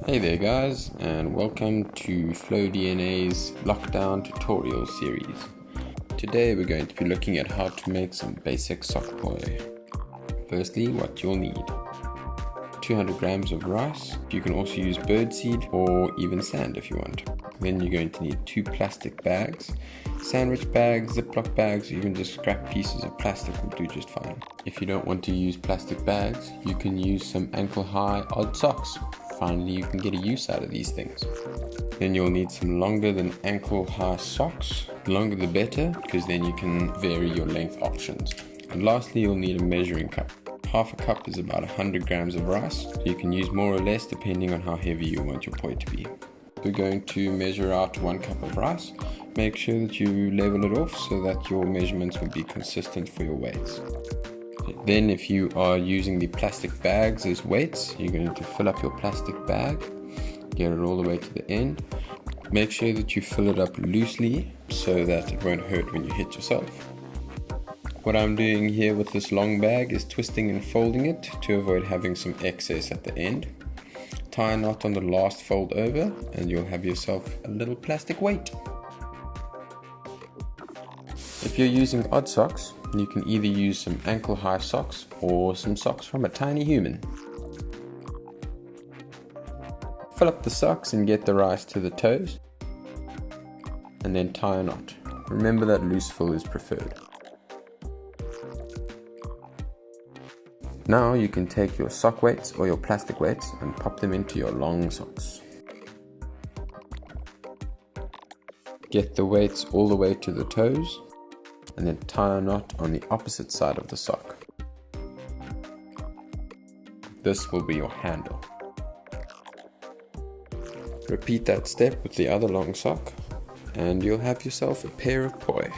Hey there guys, and welcome to FlowDNA's lockdown tutorial series. Today we're going to be looking at how to make some basic sock poi. Firstly, what you'll need: 200 grams of rice. You can also use birdseed or even sand if you want. Then you're going to need 2 plastic bags. Sandwich bags, Ziploc bags, or even just scrap pieces of plastic will do just fine. If you don't want to use plastic bags, you can use some ankle-high odd socks. Finally, you can get a use out of these things. Then you'll need some longer than ankle-high socks. The longer the better, because then you can vary your length options. And lastly, you'll need a measuring cup. Half a cup is about 100 grams of rice, so you can use more or less depending on how heavy you want your poi to be. We're going to measure out 1 cup of rice. Make sure that you level it off so that your measurements will be consistent for your weights. Then if you are using the plastic bags as weights, you're going to fill up your plastic bag, get it all the way to the end. Make sure that you fill it up loosely so that it won't hurt when you hit yourself. What I'm doing here with this long bag is twisting and folding it to avoid having some excess at the end. Tie a knot on the last fold over and you'll have yourself a little plastic weight. If you're using odd socks, you can either use some ankle-high socks or some socks from a tiny human. Fill up the socks and get the rice to the toes, and then tie a knot. Remember that loose fill is preferred. Now you can take your sock weights or your plastic weights and pop them into your long socks. Get the weights all the way to the toes, and then tie a knot on the opposite side of the sock. This will be your handle. Repeat that step with the other long sock, and you'll have yourself a pair of poi.